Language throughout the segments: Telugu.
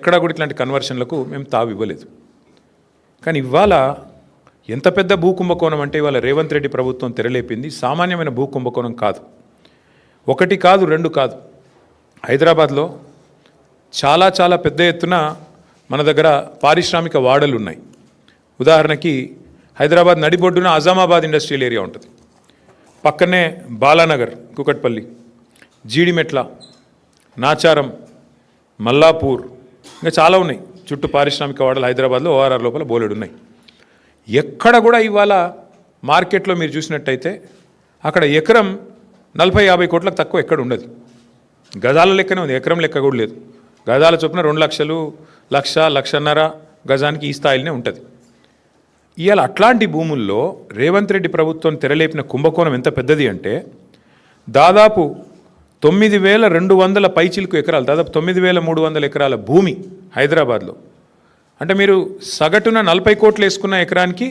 ఎక్కడా కూడా ఇట్లాంటి కన్వర్షన్లకు మేము తావు ఇవ్వలేదు. కానీ ఇవాళ ఎంత పెద్ద భూ కుంభకోణం అంటే ఇవాళ రేవంత్ రెడ్డి ప్రభుత్వం తెరలేపింది సామాన్యమైన భూ కుంభకోణం కాదు. ఒకటి కాదు, రెండు కాదు. హైదరాబాద్లో చాలా చాలా పెద్ద ఎత్తున మన దగ్గర పారిశ్రామిక వాడలు ఉన్నాయి. ఉదాహరణకి హైదరాబాద్ నడిబొడ్డున అజామాబాద్ ఇండస్ట్రియల్ ఏరియా ఉంటుంది, పక్కనే బాలానగర్, కుకట్పల్లి, జీడిమెట్ల, నాచారం, మల్లాపూర్, ఇంకా చాలా ఉన్నాయి. చుట్టూ పారిశ్రామిక వాడలు హైదరాబాద్లో ఓఆర్ఆర్ లోపల బోలెడు ఉన్నాయి. ఎక్కడ కూడా ఇవాళ మార్కెట్లో మీరు చూసినట్టయితే అక్కడ ఎకరం 40-50 కోట్లకు తక్కువ ఎక్కడ ఉండదు. గజాల లెక్కనే ఉంది, ఎకరం లెక్క కూడా లేదు. గజాల చొప్పున 2 లక్షలు, 1,00,000-1,50,000 గజానికి ఈ స్థాయిలోనే ఉంటుంది. ఇవాళ అట్లాంటి భూముల్లో రేవంత్ రెడ్డి ప్రభుత్వం తెరలేపిన కుంభకోణం ఎంత పెద్దది అంటే దాదాపు 9,200 పైచిలుకు ఎకరాలు, దాదాపు 9,300 ఎకరాల భూమి హైదరాబాద్లో. అంటే మీరు సగటున 40 కోట్లు వేసుకున్న ఎకరానికి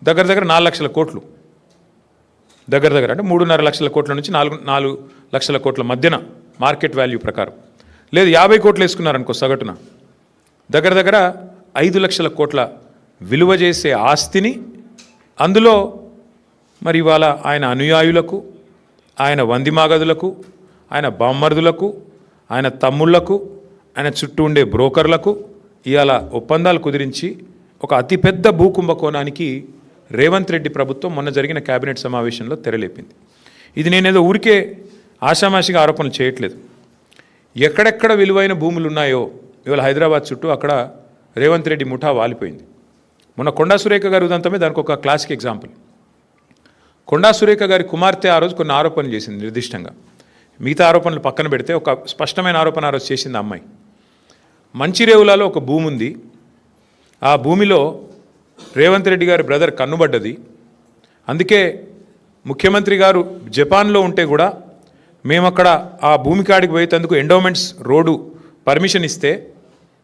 దగ్గర 4 లక్షల కోట్లు, దగ్గర అంటే 3.5 లక్షల కోట్ల నుంచి 4 లక్షల కోట్ల మధ్యన మార్కెట్ వాల్యూ ప్రకారం. లేదు 50 కోట్లు వేసుకున్నారనుకో సగటున దగ్గర 5 లక్షల కోట్ల విలువ చేసే ఆస్తిని, అందులో మరి ఇవాళ ఆయన అనుయాయులకు, ఆయన వందిమాగదులకు, ఆయన బామ్మర్దులకు, ఆయన తమ్ముళ్లకు, ఆయన చుట్టూ ఉండే బ్రోకర్లకు ఇవాళ ఒప్పందాలు కుదిరించి ఒక అతిపెద్ద భూ కుంభకోణానికి రేవంత్ రెడ్డి ప్రభుత్వం మొన్న జరిగిన కేబినెట్ సమావేశంలో తెరలేపింది. ఇది నేనేదో ఊరికే ఆషామాషిగా ఆరోపణలు చేయట్లేదు. ఎక్కడెక్కడ విలువైన భూములు ఉన్నాయో ఇవాళ హైదరాబాద్ చుట్టూ అక్కడ రేవంత్ రెడ్డి ముఠా వాలిపోయింది. మొన్న కొండా సురేఖ గారి ఉదంతమే దానికి ఒక క్లాసిక్ ఎగ్జాంపుల్. కొండా సురేఖ గారి కుమార్తె ఆ రోజు కొన్ని ఆరోపణలు చేసింది నిర్దిష్టంగా. మిగతా ఆరోపణలు పక్కన పెడితే ఒక స్పష్టమైన ఆరోపణ ఆ రోజు చేసింది అమ్మాయి. మంచిరేవులలో ఒక భూమి ఉంది, ఆ భూమిలో రేవంత్ రెడ్డి గారి బ్రదర్ కన్నుబడ్డది. అందుకే ముఖ్యమంత్రి గారు జపాన్లో ఉంటే కూడా మేము అక్కడ ఆ భూమి కాడికి పోయేందుకు ఎండోమెంట్స్ రోడ్డు పర్మిషన్ ఇస్తే,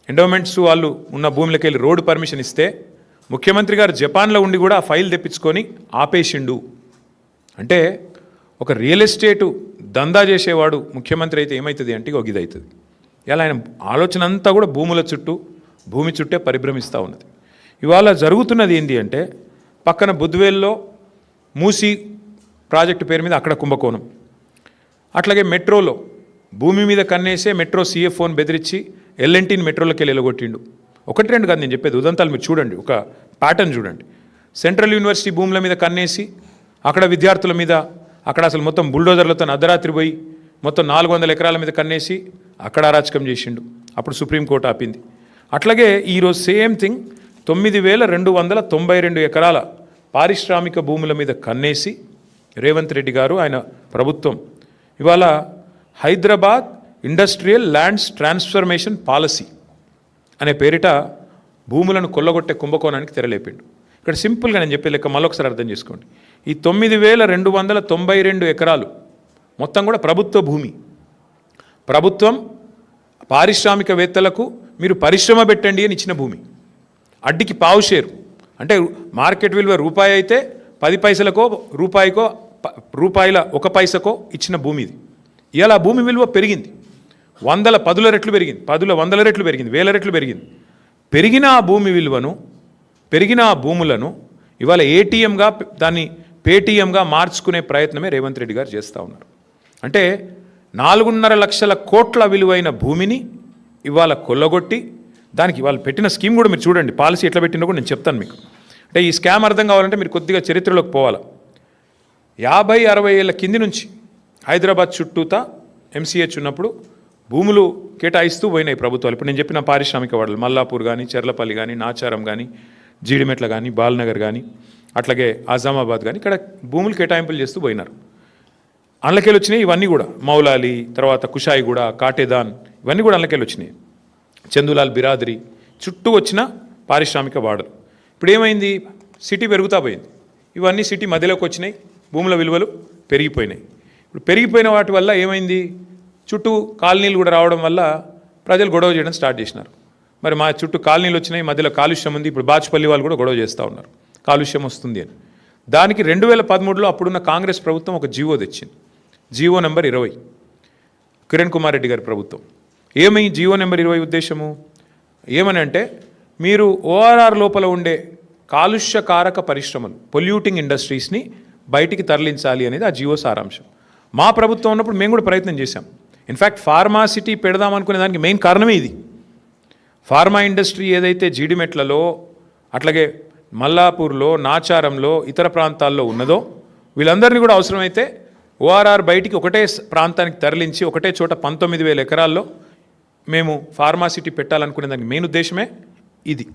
ఎండోమెంట్స్ వాళ్ళు ఉన్న భూమిలోకి వెళ్ళి రోడ్డు పర్మిషన్ ఇస్తే ముఖ్యమంత్రి గారు జపాన్లో ఉండి కూడా ఆ ఫైల్ తెప్పించుకొని ఆపేసిండు. అంటే ఒక రియల్ ఎస్టేటు దందా చేసేవాడు ముఖ్యమంత్రి అయితే ఏమవుతుంది అంటే ఒక ఇది అవుతుంది. ఇలా ఆయన ఆలోచన అంతా కూడా భూముల చుట్టూ, భూమి చుట్టే పరిభ్రమిస్తూ ఉన్నది. ఇవాళ జరుగుతున్నది ఏంటి అంటే పక్కన బుద్వేల్లో మూసీ ప్రాజెక్టు పేరు మీద అక్కడ కుంభకోణం. అట్లాగే మెట్రోలో భూమి మీద కన్నేసే మెట్రో CFOని బెదిరించి ఎల్ఎన్టీని మెట్రోలోకి వెళ్ళి ఎలగొట్టిండు. 1-2 కాదు నేను చెప్పేది, ఉదంతాలు మీరు చూడండి, ఒక ప్యాటర్న్ చూడండి. సెంట్రల్ యూనివర్సిటీ భూముల మీద కన్నేసి అక్కడ విద్యార్థుల మీద అక్కడ అసలు మొత్తం బుల్డోజర్లతో అర్ధరాత్రి పోయి మొత్తం 400 ఎకరాల మీద కన్నేసి అక్కడ అరాచకం చేసిండు. అప్పుడు సుప్రీంకోర్టు ఆపింది. అట్లాగే ఈరోజు సేమ్ థింగ్ 9,292 ఎకరాల పారిశ్రామిక భూముల మీద కన్నేసి రేవంత్ రెడ్డి గారు ఆయన ప్రభుత్వం ఇవాళ Hyderabad industrial lands transformation policy అనే పేరిట భూములను కొల్లగొట్టే కుంభకోణానికి తెరలేపిండు. ఇక్కడ సింపుల్గా నేను చెప్పే లెక్క మళ్ళొకసారి అర్థం చేసుకోండి. ఈ 9,292 ఎకరాలు మొత్తం కూడా ప్రభుత్వ భూమి. ప్రభుత్వం పారిశ్రామికవేత్తలకు మీరు పరిశ్రమ పెట్టండి అని ఇచ్చిన భూమి. అడ్డికి పావు షేరు అంటే మార్కెట్ విలువ రూపాయి అయితే 10 పైసలకో రూపాయల 1 పైసకో ఇచ్చిన భూమి ఇది. ఇలా భూమి విలువ పెరిగింది, 10 రెట్లు పెరిగింది, 100 రెట్లు పెరిగింది, 1000 రెట్లు పెరిగింది. పెరిగిన ఆ భూమి విలువను, పెరిగిన ఆ భూములను ఇవాళ ఏటీఎంగా దాన్ని పేటీఎంగా మార్చుకునే ప్రయత్నమే రేవంత్ రెడ్డి గారు చేస్తూ ఉన్నారు. అంటే 4.5 లక్షల కోట్ల విలువైన భూమిని ఇవాళ కొల్లగొట్టి దానికి వాళ్ళు పెట్టిన స్కీమ్ కూడా మీరు చూడండి, పాలసీ ఎట్లా పెట్టిందో కూడా నేను చెప్తాను మీకు. అంటే ఈ స్కామ్ అర్థం కావాలంటే మీరు కొద్దిగా చరిత్రలోకి పోవాలి. 50-60 ఏళ్ళ కింది నుంచి హైదరాబాద్ చుట్టూతా MCH ఉన్నప్పుడు భూములు కేటాయిస్తూ పోయినాయి ప్రభుత్వాలు. ఇప్పుడు నేను చెప్పిన పారిశ్రామిక వాడలు మల్లాపూర్ కానీ, చెర్లపల్లి కానీ, నాచారం కానీ, జీడిమెట్ల కానీ, బాల్నగర్ కానీ, అట్లాగే ఆజామాబాద్ కానీ ఇక్కడ భూములు కేటాయింపులు చేస్తూ పోయినారు. అందులోకెళ్ళి వచ్చినాయి ఇవన్నీ కూడా. మౌలాలి, తర్వాత కుషాయిగూడ, కాటేదాన్, ఇవన్నీ కూడా అందులోకెళ్ళి వచ్చినాయి. చందులాల్ బిరాదరి చుట్టూ వచ్చిన పారిశ్రామిక వాడలు. ఇప్పుడు ఏమైంది, సిటీ పెరుగుతూ పోయింది, ఇవన్నీ సిటీ మధ్యలోకి వచ్చినాయి, భూముల విలువలు పెరిగిపోయినాయి. ఇప్పుడు పెరిగిపోయిన వాటి వల్ల ఏమైంది, చుట్టూ కాలనీలు కూడా రావడం వల్ల ప్రజలు గొడవ చేయడం స్టార్ట్ చేసినారు. మరి మా చుట్టూ కాలనీలు వచ్చినాయి, మధ్యలో కాలుష్యం ఉంది. ఇప్పుడు బాచుపల్లి వాళ్ళు కూడా గొడవ చేస్తూ ఉన్నారు కాలుష్యం వస్తుంది అని. దానికి 2013లో అప్పుడున్న కాంగ్రెస్ ప్రభుత్వం ఒక జీవో తెచ్చింది, జీవో నెంబర్ 20, కిరణ్ కుమార్ రెడ్డి గారి ప్రభుత్వం. ఏమై జీవో నెంబర్ 20 ఉద్దేశము, ఏమని అంటే మీరు ఓఆర్ఆర్ లోపల ఉండే కాలుష్యకారక పరిశ్రమలు పొల్యూటింగ్ ఇండస్ట్రీస్ని బయటికి తరలించాలి అనేది ఆ జీవో సారాంశం. మా ప్రభుత్వం ఉన్నప్పుడు మేము కూడా ప్రయత్నం చేశాం. ఇన్ఫ్యాక్ట్ ఫార్మా సిటీ పెడదాం అనుకునే దానికి మెయిన్ కారణమే ఇది. ఫార్మా ఇండస్ట్రీ ఏదైతే జీడిమెట్లలో అట్లాగే మల్లాపూర్లో నాచారంలో ఇతర ప్రాంతాల్లో ఉన్నదో వీళ్ళందరినీ కూడా అవసరమైతే ఓఆర్ఆర్ బయటికి ఒకటే ప్రాంతానికి తరలించి ఒకటే చోట 19,000 ఎకరాల్లో మేము ఫార్మా సిటీ పెట్టాలనుకునే దానికి మెయిన్ ఉద్దేశమే ఇది.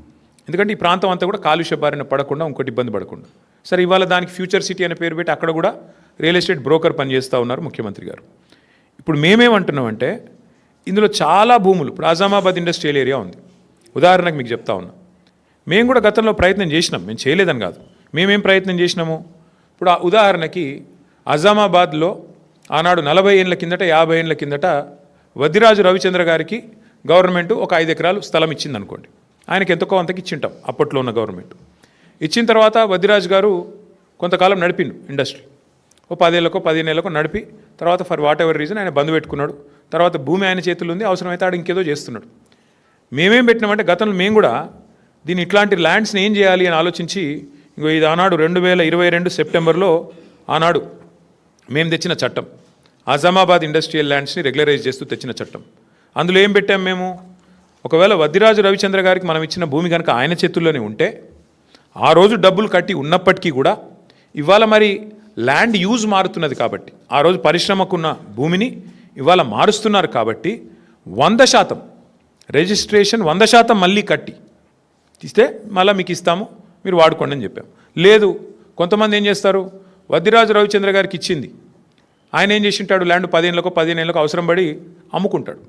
ఎందుకంటే ఈ ప్రాంతం అంతా కూడా కాలుష్య బారిన పడకుండా ఇంకోటి ఇబ్బంది పడకుండా. సరే, ఇవాళ దానికి ఫ్యూచర్ సిటీ అనే పేరు పెట్టి అక్కడ కూడా రియల్ ఎస్టేట్ బ్రోకర్ పనిచేస్తూ ఉన్నారు ముఖ్యమంత్రి గారు. ఇప్పుడు మేమేమంటున్నామంటే ఇందులో చాలా భూములు, ఇప్పుడు ఆజామాబాద్ ఇండస్ట్రియల్ ఏరియా ఉంది ఉదాహరణకు మీకు చెప్తా ఉన్నా. మేము కూడా గతంలో ప్రయత్నం చేసినాం, మేము చేయలేదని కాదు. మేమేం ప్రయత్నం చేసినాము, ఇప్పుడు ఉదాహరణకి ఆజామాబాద్లో ఆనాడు 40 ఏళ్ళ కిందట 50 ఏళ్ళ కిందట వద్దిరాజు రవిచంద్ర గారికి గవర్నమెంట్ ఒక 5 ఎకరాలు స్థలం ఇచ్చింది అనుకోండి. ఆయనకి ఎంతకో అంతకి ఇచ్చింటాం అప్పట్లో ఉన్న గవర్నమెంట్. ఇచ్చిన తర్వాత వద్దిరాజు గారు కొంతకాలం నడిపిండు ఇండస్ట్రీ, ఓ 10 ఏళ్ళకో 15 ఏళ్ళకో నడిపి తర్వాత ఫర్ వాట్ ఎవర్ రీజన్ ఆయన బంద్ పెట్టుకున్నాడు. తర్వాత భూమి ఆయన చేతుల్లో ఉంది, అవసరమైతే ఆడు ఇంకేదో చేస్తున్నాడు. మేమేం పెట్టినామంటే గతంలో మేము కూడా దీన్ని ఇట్లాంటి ల్యాండ్స్ని ఏం చేయాలి అని ఆలోచించి ఇది ఆనాడు 2022 సెప్టెంబర్లో ఆనాడు మేము తెచ్చిన చట్టం, ఆజామాబాద్ ఇండస్ట్రియల్ ల్యాండ్స్ని రెగ్యులరైజ్ చేస్తూ తెచ్చిన చట్టం. అందులో ఏం పెట్టాం మేము, ఒకవేళ వద్దిరాజు రవిచంద్ర గారికి మనం ఇచ్చిన భూమి కనుక ఆయన చేతుల్లోనే ఉంటే ఆ రోజు డబ్బులు కట్టి ఉన్నప్పటికీ కూడా ఇవాళ మరి ల్యాండ్ యూజ్ మారుతున్నది కాబట్టి ఆ రోజు పరిశ్రమకున్న భూమిని ఇవాళ మారుస్తున్నారు కాబట్టి 100% రిజిస్ట్రేషన్ 100% మళ్ళీ కట్టి ఇస్తే మళ్ళీ మీకు ఇస్తాము, మీరు వాడుకోండి అని చెప్పాం. లేదు, కొంతమంది ఏం చేస్తారు, వద్దిరాజు రవిచంద్ర గారికి ఇచ్చింది ఆయన ఏం చేసింటాడు, ల్యాండ్ 10 ఏళ్ళకో 15 ఏళ్ళకో అవసరం పడి అమ్ముకుంటాడు.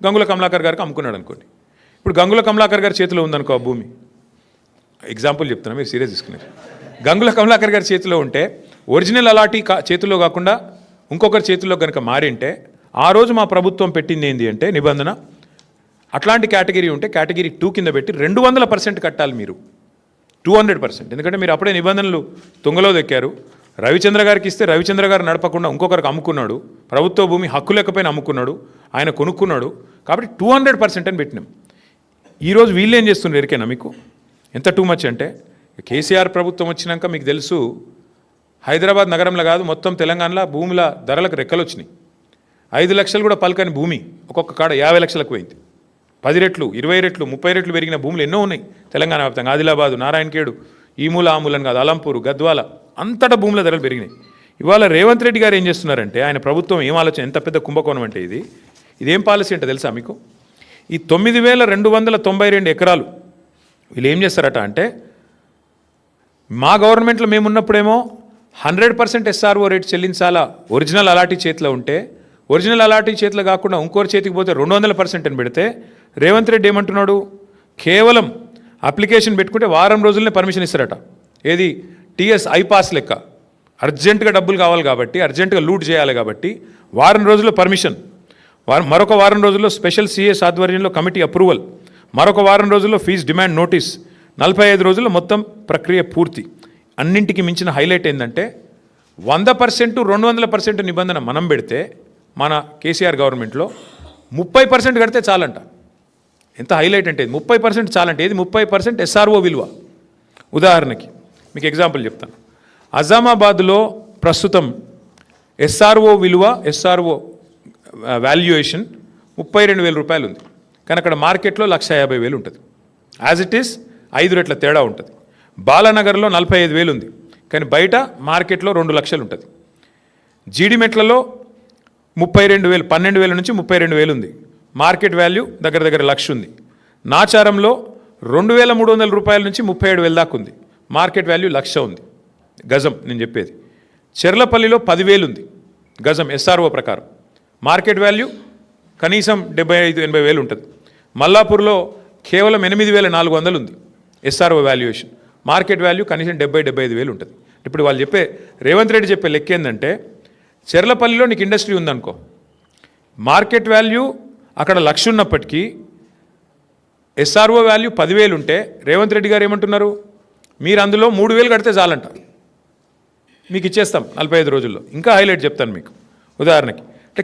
గంగుల కమలాకర్ గారికి అమ్ముకున్నాడు అనుకోండి. ఇప్పుడు గంగుల కమలాకర్ గారి చేతిలో ఉందనుకో ఆ భూమి, ఎగ్జాంపుల్ చెప్తున్నా, మీరు సీరియస్ తీసుకున్నారు. గంగుల కమలాకర్ గారి చేతిలో ఉంటే ఒరిజినల్ అలాటీ చేతిలో కాకుండా ఇంకొకరి చేతిలో కనుక మారింటే ఆ రోజు మా ప్రభుత్వం పెట్టింది ఏంటి అంటే నిబంధన, అట్లాంటి కేటగిరీ ఉంటే కేటగిరీ 2 కింద పెట్టి 200% కట్టాలి మీరు, 200%. ఎందుకంటే మీరు అప్పుడే నిబంధనలు తుంగలో దెక్కారు. రవిచంద్ర గారికి ఇస్తే రవిచంద్ర గారు నడపకుండా ఇంకొకరికి అమ్ముకున్నాడు, ప్రభుత్వ భూమి హక్కు లేకపోయినా అమ్ముకున్నాడు, ఆయన కొనుక్కున్నాడు. కాబట్టి 200% అని పెట్టినాం. ఈరోజు వీళ్ళు ఏం చేస్తున్నారు ఎరికేనా మీకు, ఎంత టూ మచ్ అంటే కేసీఆర్ ప్రభుత్వం వచ్చినాక మీకు తెలుసు హైదరాబాద్ నగరంలో కాదు మొత్తం తెలంగాణలో భూముల ధరలకు రెక్కలు వచ్చినాయి. 5 లక్షలు కూడా పలకని భూమి ఒక్కొక్క కాడ 50 లక్షలకు పోయింది. 10 రెట్లు 20 రెట్లు 30 రెట్లు పెరిగిన భూములు ఎన్నో ఉన్నాయి తెలంగాణ వ్యాప్తంగా. ఆదిలాబాదు, నారాయణఖేడు, ఈ మూల ఆ మూలని కాదు, అలంపూరు, గద్వాల అంతటా భూముల ధరలు పెరిగినాయి. ఇవాళ రేవంత్ రెడ్డి గారు ఏం చేస్తున్నారంటే ఆయన ప్రభుత్వం ఏం ఆలోచన, ఎంత పెద్ద కుంభకోణం అంటే ఇదేం పాలసీ అంటే తెలుసా మీకు, ఈ 9,292 ఎకరాలు వీళ్ళు ఏం చేస్తారట అంటే మా గవర్నమెంట్లో మేమున్నప్పుడేమో 100% SRO రేట్ చెల్లించాలా ఒరిజినల్ అలాటీ చేతిలో ఉంటే, ఒరిజినల్ అలాటీ చేతిలో కాకుండా ఇంకోరి చేతికి పోతే 200% అని పెడితే రేవంత్ రెడ్డి ఏమంటున్నాడు, కేవలం అప్లికేషన్ పెట్టుకుంటే వారం రోజులనే పర్మిషన్ ఇస్తారట. ఏది టీఎస్ ఐపాస్ లెక్క, అర్జెంటుగా డబ్బులు కావాలి కాబట్టి అర్జెంటుగా లూట్ చేయాలి కాబట్టి వారం రోజుల్లో పర్మిషన్, మరొక వారం రోజుల్లో స్పెషల్ సిఎస్ ఆధ్వర్యంలో కమిటీ అప్రూవల్, మరొక వారం రోజుల్లో ఫీజు డిమాండ్ నోటీస్, 45 రోజుల్లో మొత్తం ప్రక్రియ పూర్తి. అన్నింటికి మించిన హైలైట్ ఏంటంటే 100% 200% నిబంధన మనం పెడితే మన కేసీఆర్ గవర్నమెంట్లో 30% కడితే చాలంట. ఎంత హైలైట్ అంటే 30% చాలంటే ఏది 30% SRO విలువ. ఉదాహరణకి మీకు ఎగ్జాంపుల్ చెప్తాను. అజామాబాద్లో ప్రస్తుతం SRO విలువ, SRO వాల్యుయేషన్ 32,000 రూపాయలు ఉంది. కానీ అక్కడ మార్కెట్లో 150,000 ఉంటుంది. యాజ్ ఇట్ ఈస్ 5 రెట్ల తేడా ఉంటుంది. బాలానగర్లో 45,000 ఉంది, కానీ బయట మార్కెట్లో 2 లక్షలు ఉంటుంది. జీడిమెట్లలో 32,000, 12,000 నుంచి 32,000 ఉంది. మార్కెట్ వాల్యూ దగ్గర దగ్గర 1,00,000 ఉంది. నాచారంలో 2,300 రూపాయల నుంచి 37,000 దాకా ఉంది. మార్కెట్ వాల్యూ 1,00,000 ఉంది గజం. నేను చెప్పేది చెర్లపల్లిలో 10,000 ఉంది గజం SRO ప్రకారం, మార్కెట్ వాల్యూ కనీసం 75,000-80,000 ఉంటుంది. మల్లాపూర్లో కేవలం 8,400 ఉంది SRO వాల్యుయేషన్, మార్కెట్ వాల్యూ కనీసం 70,000-75,000 ఉంటుంది. ఇప్పుడు వాళ్ళు చెప్పే రేవంత్ రెడ్డి చెప్పే లెక్క ఏంటంటే చెర్లపల్లిలో నీకు ఇండస్ట్రీ ఉందనుకో, మార్కెట్ వాల్యూ అక్కడ 1,00,000 ఉన్నప్పటికీ SRO వాల్యూ 10,000 ఉంటే రేవంత్ రెడ్డి గారు ఏమంటున్నారు, మీరు అందులో 3,000 కడితే చాలంట, మీకు ఇచ్చేస్తాం 45 రోజుల్లో. ఇంకా హైలైట్ చెప్తాను మీకు ఉదాహరణకి అంటే